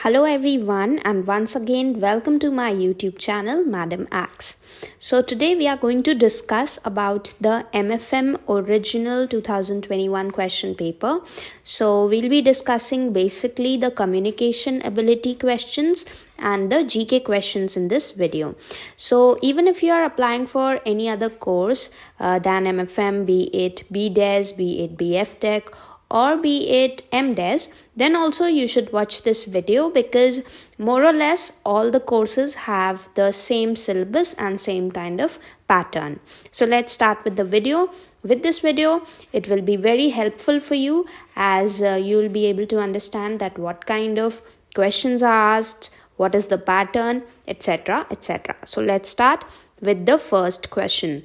Hello everyone, and once again welcome to my YouTube channel Madam Axe. So today we are going to discuss about the MFM original 2021 question paper. So we'll be discussing basically the communication ability questions and the GK questions in this video. So even if you are applying for any other course than MFM, be it BDes, be it BFTech, or be it MDes, then also you should watch this video because more or less all the courses have the same syllabus and same kind of pattern. So let's start with the video. With this video, it will be very helpful for you as you will be able to understand that what kind of questions are asked, what is the pattern, etc. etc. So let's start with the first question.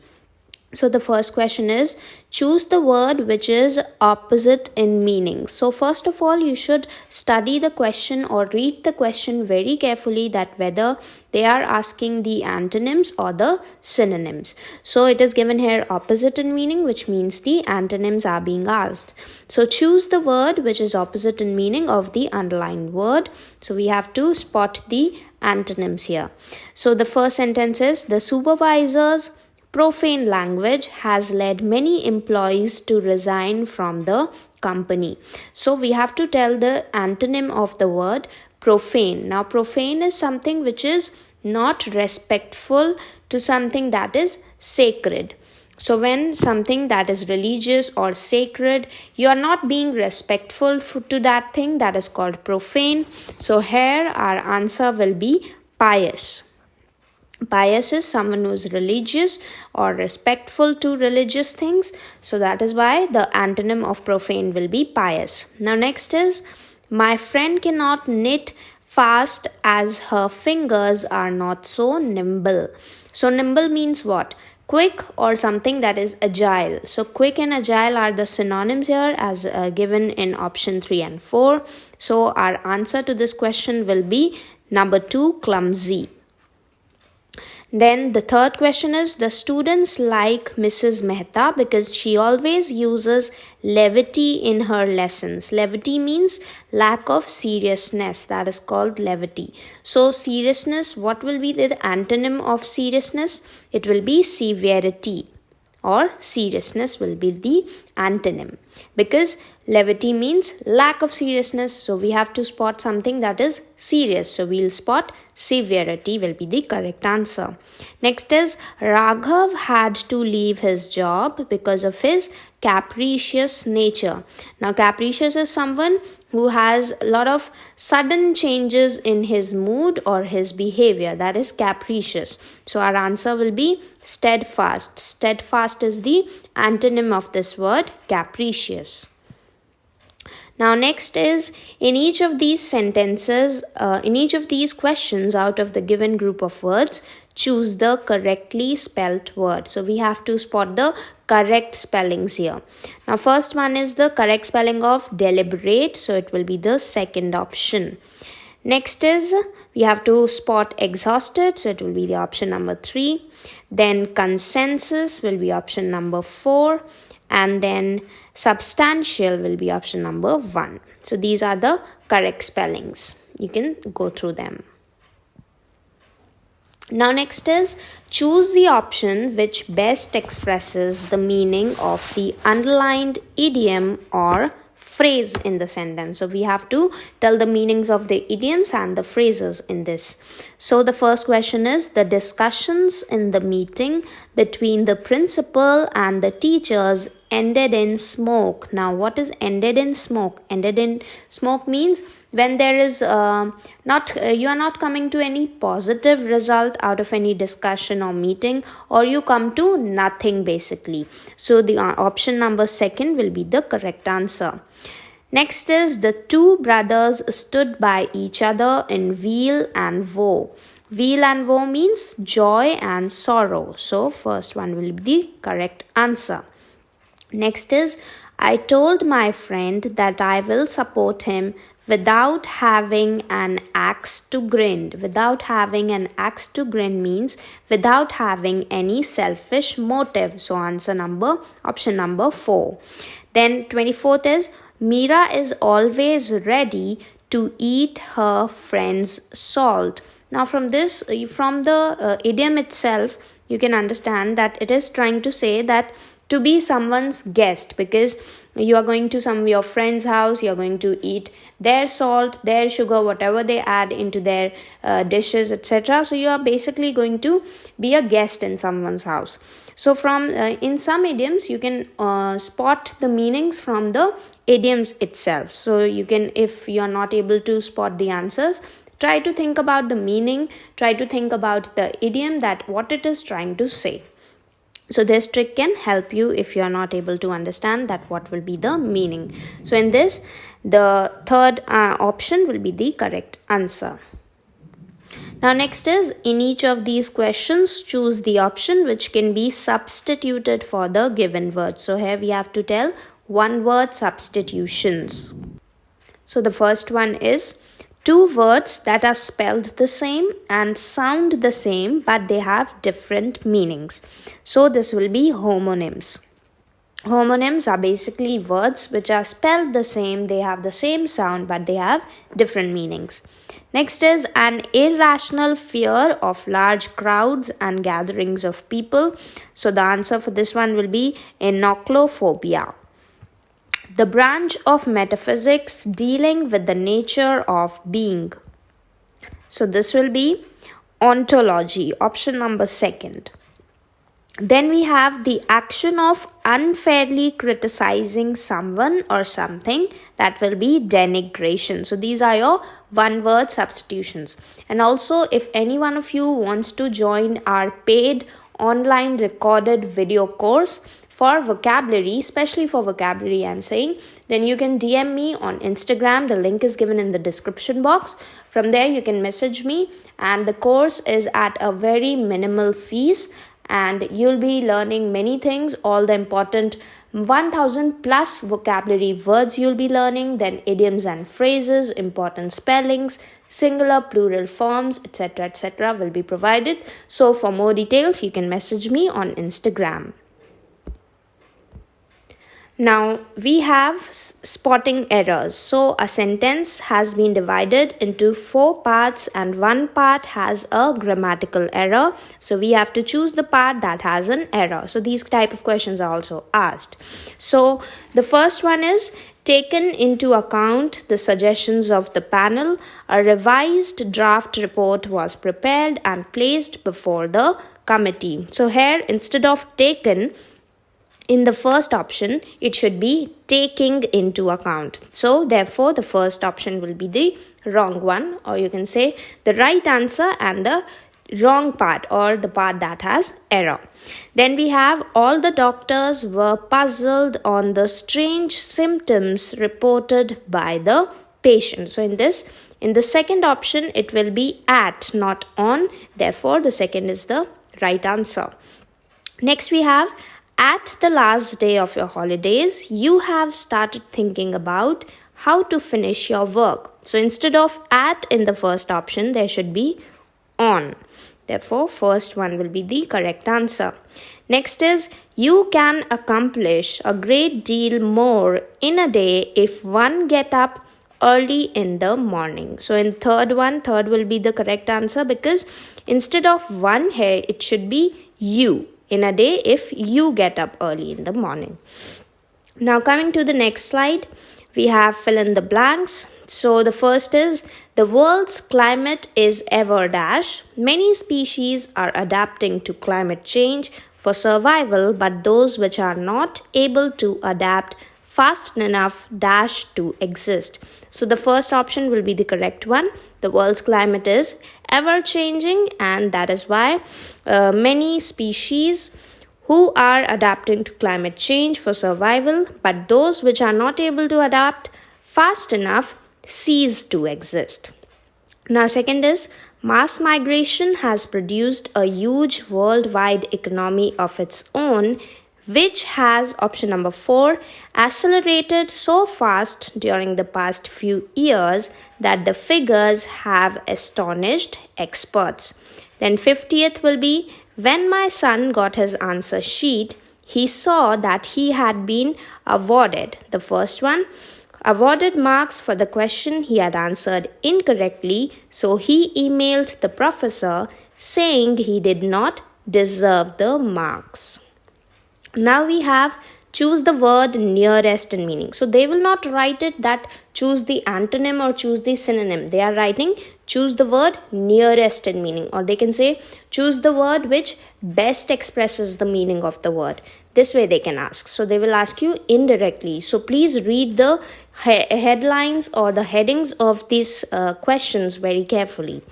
So the first question is, choose the word which is opposite in meaning. So first of all, you should study the question or read the question very carefully, that whether they are asking the antonyms or the synonyms. So it is given here opposite in meaning, which means the antonyms are being asked. So choose the word which is opposite in meaning of the underlined word. So we have to spot the antonyms here. So the first sentence is, the supervisor's profane language has led many employees to resign from the company. So we have to tell the antonym of the word profane. Now profane is something which is not respectful to something that is sacred. So when something that is religious or sacred, you are not being respectful to that thing, that is called profane. So here our answer will be pious. Pious is someone who is religious or respectful to religious things. So that is why the antonym of profane will be pious. Now next is, my friend cannot knit fast as her fingers are not so nimble. So nimble means what? Quick or something that is agile. So quick and agile are the synonyms here as given in option 3 and 4. So our answer to this question will be number 2, clumsy. Then the third question is, the students like Mrs. Mehta because she always uses levity in her lessons. Levity means lack of seriousness. That is called levity. So seriousness, what will be the antonym of seriousness? It will be severity, or seriousness will be the antonym, because levity means lack of seriousness. So we have to spot something that is serious. So we'll spot severity will be the correct answer. Next is, Raghav had to leave his job because of his capricious nature. Now capricious is someone who has a lot of sudden changes in his mood or his behavior. That is capricious. So our answer will be steadfast. Steadfast is the antonym of this word, capricious. Now next is, in each of these sentences, in each of these questions out of the given group of words, choose the correctly spelt word. So we have to spot the correct spellings here. Now first one is the correct spelling of deliberate. So it will be the second option. Next is, we have to spot exhausted. So it will be the option number 3. Then consensus will be option number 4. And then substantial will be option number 1. So these are the correct spellings. You can go through them. Now next is, choose the option which best expresses the meaning of the underlined idiom or phrase in the sentence. So we have to tell the meanings of the idioms and the phrases in this. So the first question is, the discussions in the meeting between the principal and the teachers ended in smoke. Now what is ended in smoke? Ended in smoke means when there is you are not coming to any positive result out of any discussion or meeting, or you come to nothing basically. So the option number 2 will be the correct answer. Next is, the two brothers stood by each other in weal and woe. Weal and woe means joy and sorrow. So first one will be the correct answer. Next is, I told my friend that I will support him without having an axe to grind. Without having an axe to grind means without having any selfish motive. So option number 4. Then 24th is, Meera is always ready to eat her friend's salt. Now from the idiom itself, you can understand that it is trying to say that to be someone's guest, because you are going to some of your friend's house, you are going to eat their salt, their sugar, whatever they add into their dishes, etc. So you are basically going to be a guest in someone's house. So from in some idioms, you can spot the meanings from the idioms itself. So you can, if you are not able to spot the answers, try to think about the meaning, try to think about the idiom, that what it is trying to say. So this trick can help you if you are not able to understand that what will be the meaning. So in this, the third option will be the correct answer. Now next is, in each of these questions, choose the option which can be substituted for the given word. So here we have to tell one word substitutions. So the first one is, two words that are spelled the same and sound the same but they have different meanings. So this will be homonyms. Homonyms are basically words which are spelled the same, they have the same sound but they have different meanings. Next is, an irrational fear of large crowds and gatherings of people. So the answer for this one will be enoclophobia. The branch of metaphysics dealing with the nature of being. So this will be ontology, option number 2. Then we have the action of unfairly criticizing someone or something, that will be denigration. So these are your one word substitutions. And also, if any one of you wants to join our paid online recorded video course for vocabulary, especially for vocabulary I'm saying, then you can DM me on Instagram. The link is given in the description box. From there you can message me, and the course is at a very minimal fees, and you'll be learning many things, all the important 1000 plus vocabulary words you'll be learning, then idioms and phrases, important spellings, singular, plural forms, etc. will be provided. So for more details, you can message me on Instagram. Now we have spotting errors. So a sentence has been divided into 4 parts and one part has a grammatical error. So we have to choose the part that has an error. So these type of questions are also asked. So the first one is, taken into account the suggestions of the panel, a revised draft report was prepared and placed before the committee. So here, instead of taken, in the first option, it should be taking into account. So therefore, the first option will be the wrong one, or you can say the right answer and the wrong part, or the part that has error. Then we have, all the doctors were puzzled on the strange symptoms reported by the patient. So in the second option, it will be at, not on. Therefore, the second is the right answer. Next we have, at the last day of your holidays, you have started thinking about how to finish your work. So instead of at in the first option, there should be on. Therefore, first one will be the correct answer. Next is, you can accomplish a great deal more in a day if one get up early in the morning. So in third will be the correct answer, because instead of one here, it should be you. In a day if you get up early in the morning. Now coming to the next slide, we have fill in the blanks. So the first is, the world's climate is ever dash. Many species are adapting to climate change for survival, but those which are not able to adapt fast enough dash to exist. So the first option will be the correct one. The world's climate is ever changing, and that is why many species who are adapting to climate change for survival, but those which are not able to adapt fast enough cease to exist. Now second is, mass migration has produced a huge worldwide economy of its own, which has, option number 4, accelerated so fast during the past few years that the figures have astonished experts. Then 50th will be, when my son got his answer sheet, he saw that he had been awarded. The first one, awarded marks for the question he had answered incorrectly, so he emailed the professor saying he did not deserve the marks. Now we have choose the word nearest in meaning. So they will not write it that choose the antonym or choose the synonym. They are writing choose the word nearest in meaning, or they can say choose the word which best expresses the meaning of the word. This way they can ask. So they will ask you indirectly. So please read the headlines or the headings of these questions very carefully.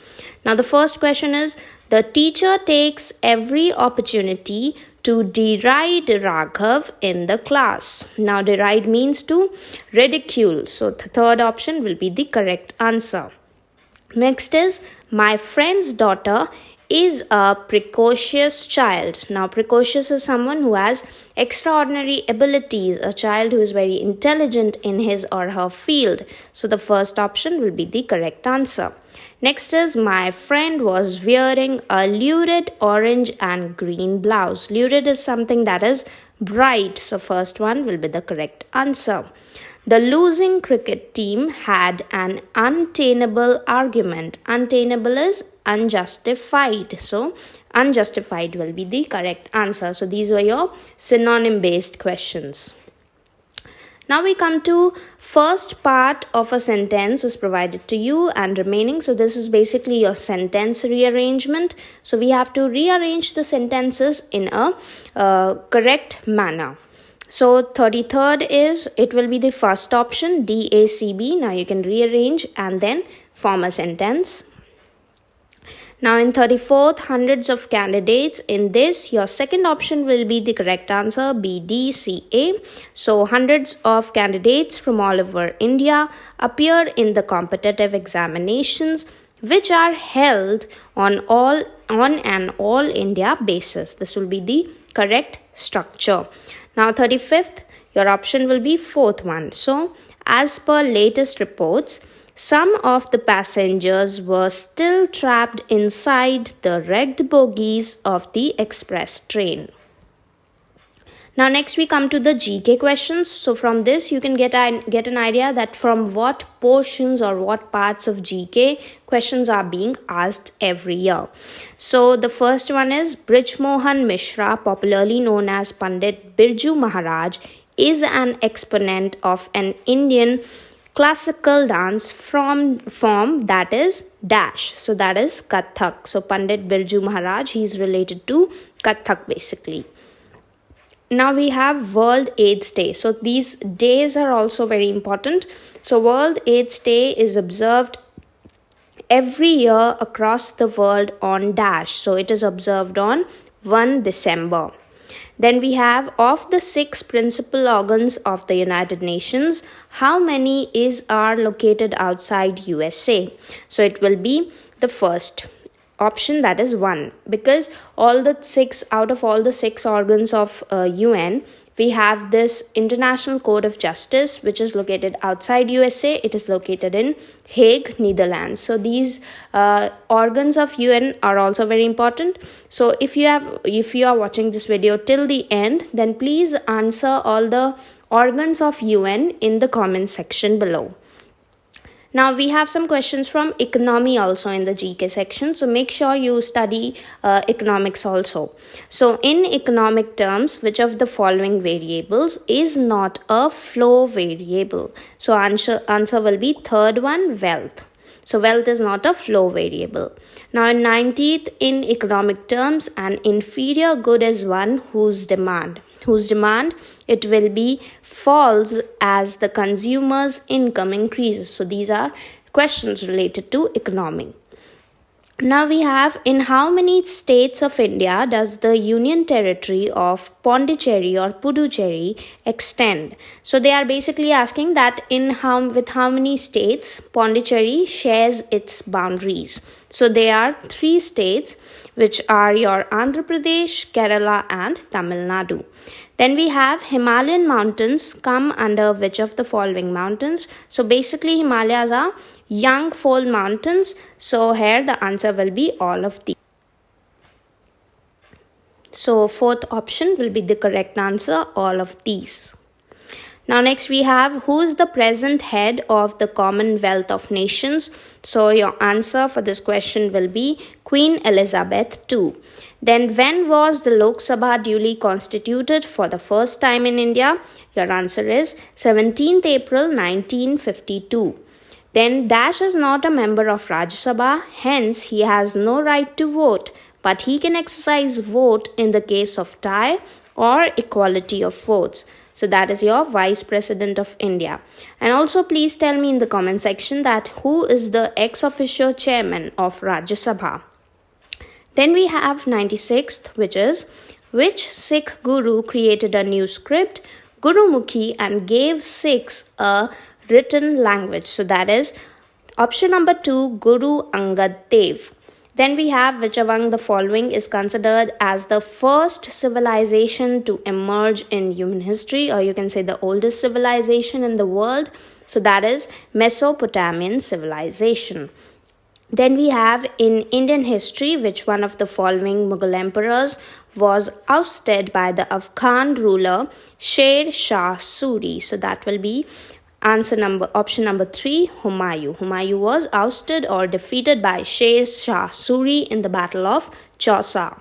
Now the first question is, the teacher takes every opportunity to deride Raghav in the class. Now deride means to ridicule. So the third option will be the correct answer. Next is, my friend's daughter is a precocious child. Now precocious is someone who has extraordinary abilities, a child who is very intelligent in his or her field. So the first option will be the correct answer. Next is, my friend was wearing a lurid orange and green blouse. Lurid is something that is bright. So first one will be the correct answer. The losing cricket team had an untenable argument. Untenable is unjustified. So unjustified will be the correct answer. So these were your synonym based questions. Now we come to first part of a sentence is provided to you and remaining. So this is basically your sentence rearrangement. So we have to rearrange the sentences in a correct manner. So 33rd is, it will be the first option, DACB. Now you can rearrange and then form a sentence. Now in 34th, hundreds of candidates. In this, your second option will be the correct answer, BDCA. So hundreds of candidates from all over India appear in the competitive examinations which are held on an all India basis. This will be the correct structure. Now 35th, your option will be fourth one. So as per latest reports, some of the passengers were still trapped inside the wrecked bogies of the express train. Now next we come to the GK questions. So from this you can get an idea that from what portions or what parts of GK questions are being asked every year. So the first one is, Brij Mohan Mishra, popularly known as Pandit Birju Maharaj, is an exponent of an Indian classical dance form that is dash. So that is Kathak. So Pandit Birju Maharaj, he is related to Kathak basically. Now we have World AIDS Day. So these days are also very important. So World AIDS Day is observed every year across the world on dash. So it is observed on 1 December. Then we have, of the 6 principal organs of the United Nations, how many are located outside USA? So it will be the first option, that is 1, because out of all the 6 organs of UN, we have this International Court of Justice, which is located outside USA. It is located in Hague, Netherlands. So these organs of UN are also very important. So if you are watching this video till the end, then please answer all the organs of UN in the comment section below. Now we have some questions from economy also in the GK section. So make sure you study economics also. So in economic terms, which of the following variables is not a flow variable? So answer will be third one, wealth. So wealth is not a flow variable. Now in 19th, in economic terms, an inferior good is one whose demand it will be falls as the consumer's income increases. So these are questions related to economy. Now we have, in how many states of India does the Union Territory of Pondicherry or Puducherry extend? So they are basically asking that with how many states Pondicherry shares its boundaries. So there are 3 states, which are your Andhra Pradesh, Kerala and Tamil Nadu. Then we have Himalayan mountains come under which of the following mountains? So basically Himalayas are young fold mountains. So here the answer will be all of these. So fourth option will be the correct answer, all of these. Now next we have, who is the present head of the Commonwealth of Nations? So your answer for this question will be Queen Elizabeth II. Then when was the Lok Sabha duly constituted for the first time in India? Your answer is 17th April 1952. Then Dash is not a member of Rajya Sabha, hence he has no right to vote, but he can exercise vote in the case of tie or equality of votes. So that is your Vice President of India. And also please tell me in the comment section that who is the ex officio chairman of Rajya Sabha. Then we have 96th, which is, which Sikh guru created a new script, Gurumukhi, and gave Sikhs a written language? So that is option number 2, Guru Angad Dev. Then we have, which among the following is considered as the first civilization to emerge in human history, or you can say the oldest civilization in the world? So that is Mesopotamian civilization. Then we have, in Indian history, which one of the following Mughal emperors was ousted by the Afghan ruler Sher Shah Suri? So that will be option number 3, Humayun. Humayun was ousted or defeated by Sher Shah Suri in the Battle of Chausa.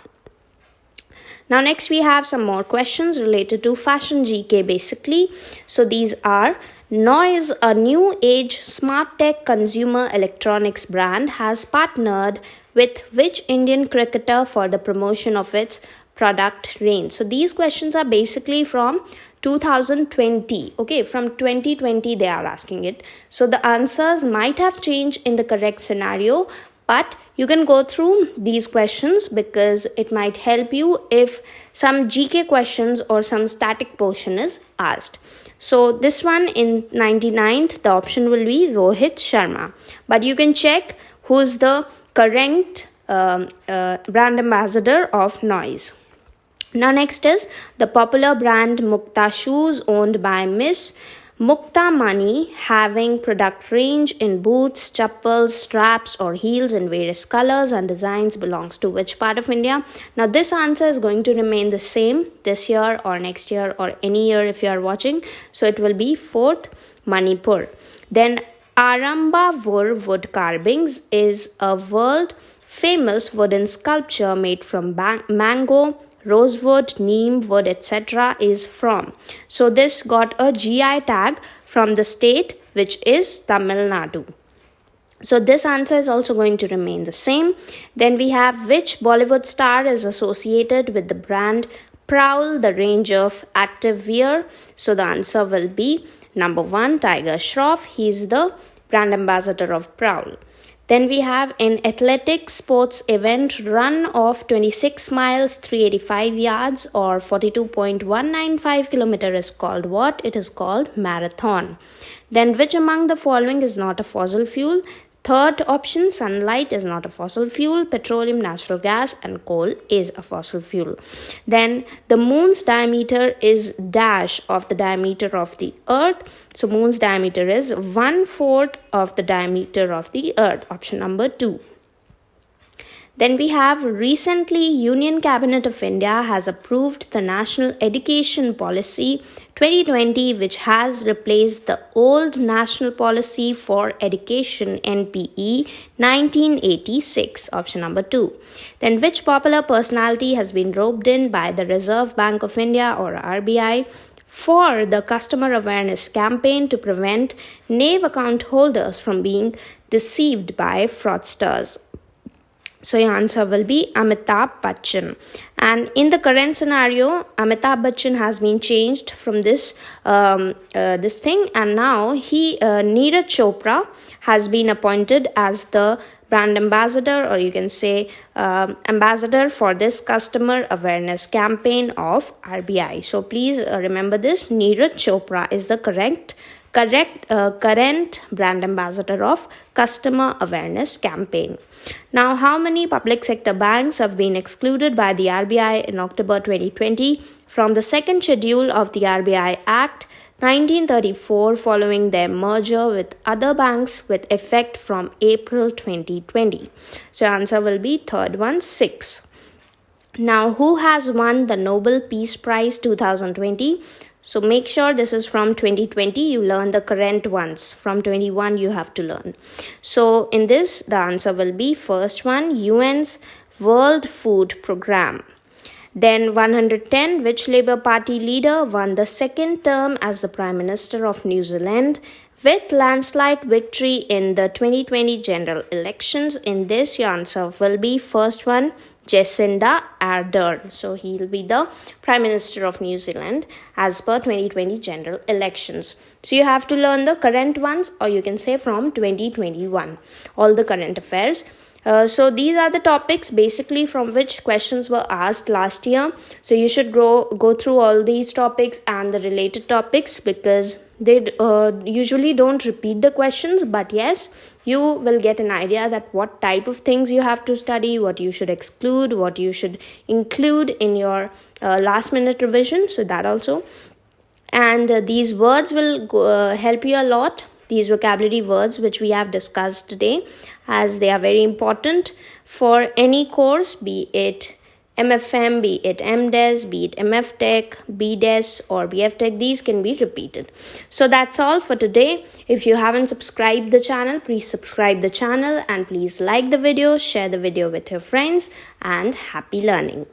Now next we have some more questions related to fashion GK basically. So these are, Noise, a new age smart tech consumer electronics brand, has partnered with which Indian cricketer for the promotion of its product range? So these questions are basically from 2020. Okay, from 2020 they are asking it. So the answers might have changed in the correct scenario, but you can go through these questions because it might help you if some GK questions or some static portion is asked. So this one in 99th, the option will be Rohit Sharma. But you can check who's the current brand ambassador of Noise. Now next is the popular brand Mukta shoes owned by Miss Mukta Mani, having product range in boots, chappals, straps or heels in various colors and designs, belongs to which part of India? Now this answer is going to remain the same this year or next year or any year if you are watching. So it will be 4th, Manipur. Then Aramba wood carvings is a world famous wooden sculpture made from mango, rosewood, neem wood, etc. is from. So this got a GI tag from the state, which is Tamil Nadu. So this answer is also going to remain the same. Then we have, which Bollywood star is associated with the brand Prowl, the range of active wear? So the answer will be number 1, Tiger Shroff. He is the brand ambassador of Prowl. Then we have an athletic sports event run of 26 miles, 385 yards or 42.195 kilometers is called what? It is called marathon. Then which among the following is not a fossil fuel? Third option, sunlight is not a fossil fuel, petroleum, natural gas and coal is a fossil fuel. Then the moon's diameter is dash of the diameter of the earth. So moon's diameter is 1/4 of the diameter of the earth, option number 2. Then we have, recently Union Cabinet of India has approved the National Education Policy 2020, which has replaced the old National Policy for Education NPE 1986, option number 2. Then which popular personality has been roped in by the Reserve Bank of India or RBI for the customer awareness campaign to prevent NAVE account holders from being deceived by fraudsters? So your answer will be Amitabh Bachchan. And in the current scenario, Amitabh Bachchan has been changed from this thing, and now Neeraj Chopra has been appointed as the brand ambassador, or you can say ambassador for this customer awareness campaign of RBI. So please remember this. Neeraj Chopra is the current brand ambassador of customer awareness campaign. Now, how many public sector banks have been excluded by the RBI in October 2020 from the second schedule of the RBI Act 1934 following their merger with other banks with effect from April 2020? So answer will be third one, 6. Now, who has won the Nobel Peace Prize 2020? So make sure this is from 2020. You learn the current ones. From 21 you have to learn. So in this, the answer will be first one, UN's World Food Programme. Then 110, which Labour Party leader won the second term as the Prime Minister of New Zealand with landslide victory in the 2020 general elections? In this, your answer will be first one, Jacinda Ardern. So he will be the Prime Minister of New Zealand as per 2020 general elections. So you have to learn the current ones, or you can say from 2021, all the current affairs. So these are the topics basically from which questions were asked last year. So you should go through all these topics and the related topics, because they usually don't repeat the questions, but yes, you will get an idea that what type of things you have to study, what you should exclude, what you should include in your last minute revision. So that also. And these words will help you a lot, these vocabulary words which we have discussed today, as they are very important for any course, be it MFM, be it MDes, be it MF Tech, BDes or BF Tech. These can be repeated. So that's all for today. If you haven't subscribed the channel, please subscribe the channel and please like the video, share the video with your friends, and happy learning.